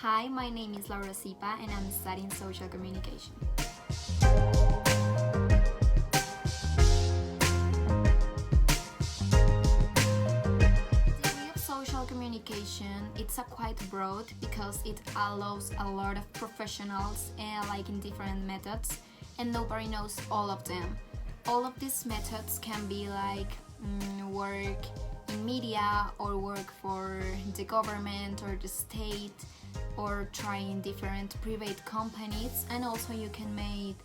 Hi, my name is Laura Sipa and I'm studying social communication. The degree of social communication it's a quite broad because it allows a lot of professionals like in different methods and nobody knows all of them. All of these methods can be like work in media or work for the government or the state or trying different private companies, and also you can make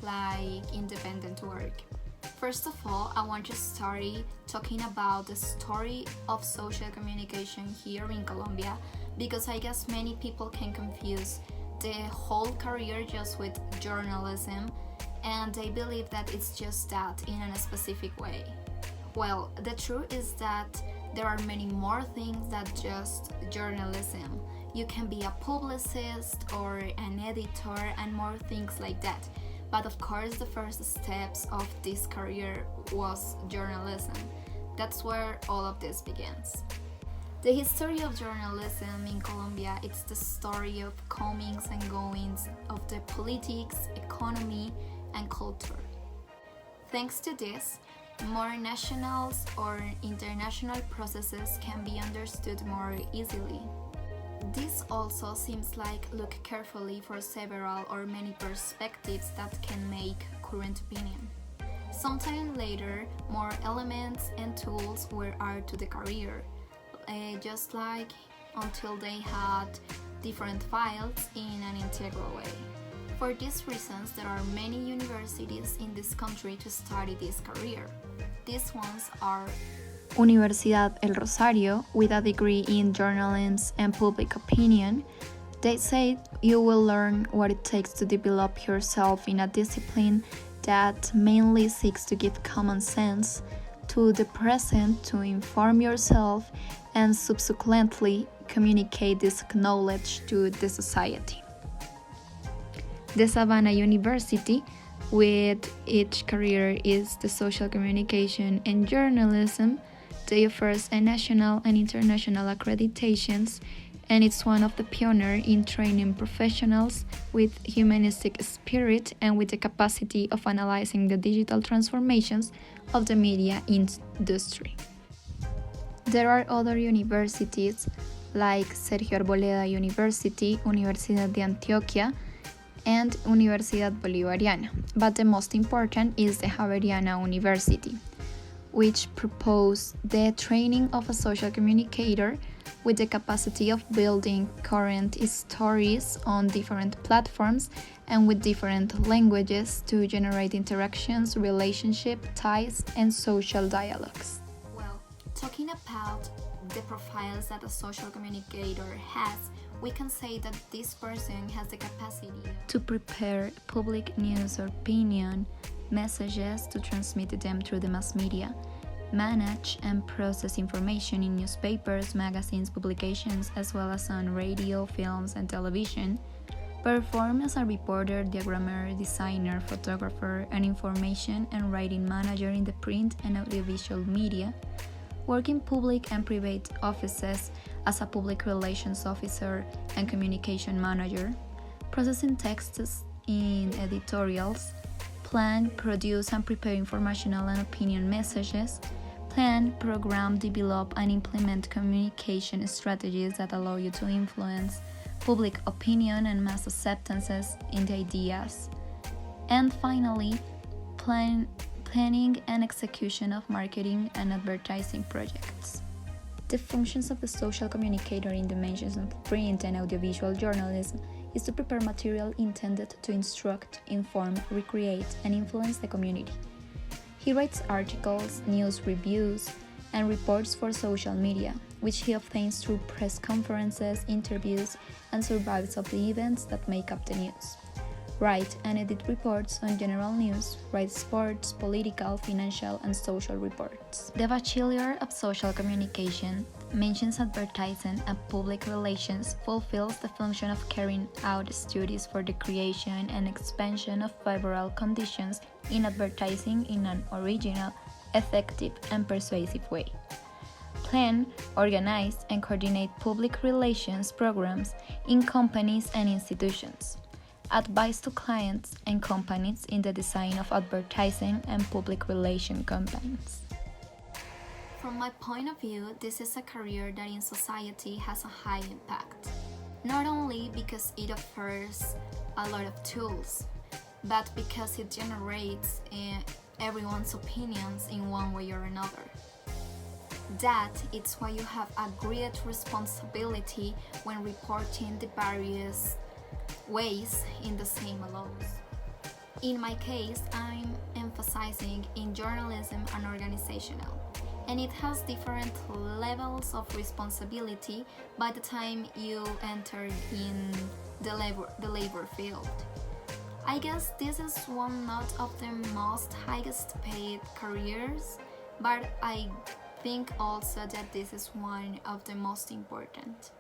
like independent work. First of all, I want to start talking about the story of social communication here in Colombia because I guess many people can confuse the whole career just with journalism and they believe that it's just that in a specific way. Well, the truth is that there are many more things than just journalism. You can be a publicist or an editor and more things like that. But of course, the first steps of this career was journalism. That's where all of this begins. The history of journalism in Colombia, it's the story of comings and goings of the politics, economy, and culture. Thanks to this, more national or international processes can be understood more easily. This also seems like look carefully for several or many perspectives that can make current opinion. Sometime later, more elements and tools were added to the career, just like until they had different files in an integral way. For these reasons, there are many universities in this country to study this career. These ones are Universidad El Rosario with a degree in journalism and public opinion. They say you will learn what it takes to develop yourself in a discipline that mainly seeks to give common sense to the present to inform yourself and subsequently communicate this knowledge to the society. The Savannah University with its career is the social communication and journalism. They offers a national and international accreditations, and it's one of the pioneers in training professionals with humanistic spirit and with the capacity of analyzing the digital transformations of the media industry. There are other universities like Sergio Arboleda University, Universidad de Antioquia, and Universidad Bolivariana, but the most important is the Javeriana University, which propose the training of a social communicator with the capacity of building current stories on different platforms and with different languages to generate interactions, relationship, ties, and social dialogues. Well, talking about the profiles that a social communicator has, we can say that this person has the capacity to prepare public news or opinion messages to transmit them through the mass media, manage and process information in newspapers, magazines, publications, as well as on radio, films, and television, perform as a reporter, diagrammer, designer, photographer, and information and writing manager in the print and audiovisual media, work in public and private offices as a public relations officer and communication manager, processing texts in editorials, plan, produce, and prepare informational and opinion messages, plan, program, develop, and implement communication strategies that allow you to influence public opinion and mass acceptances in the ideas, and finally, planning and execution of marketing and advertising projects. The functions of the social communicator in dimensions of print and audiovisual journalism is to prepare material intended to instruct, inform, recreate, and influence the community. He writes articles, news reviews, and reports for social media, which he obtains through press conferences, interviews, and surveys of the events that make up the news. Write and edit reports on general news, write sports, political, financial, and social reports. The Bachelor of Social Communication mentions advertising and public relations fulfills the function of carrying out studies for the creation and expansion of favorable conditions in advertising in an original, effective, and persuasive way. plan, organize, and coordinate public relations programs in companies and institutions. Advice to clients and companies in the design of advertising and public relation campaigns. From my point of view, this is a career that in society has a high impact. Not only because it offers a lot of tools, but because it generates everyone's opinions in one way or another. That it's why you have a great responsibility when reporting the various ways in the same laws. In my case, I'm emphasizing in journalism and organizational, and it has different levels of responsibility by the time you enter in the labor field. I guess this is one not of the most highest paid careers, but I think also that this is one of the most important.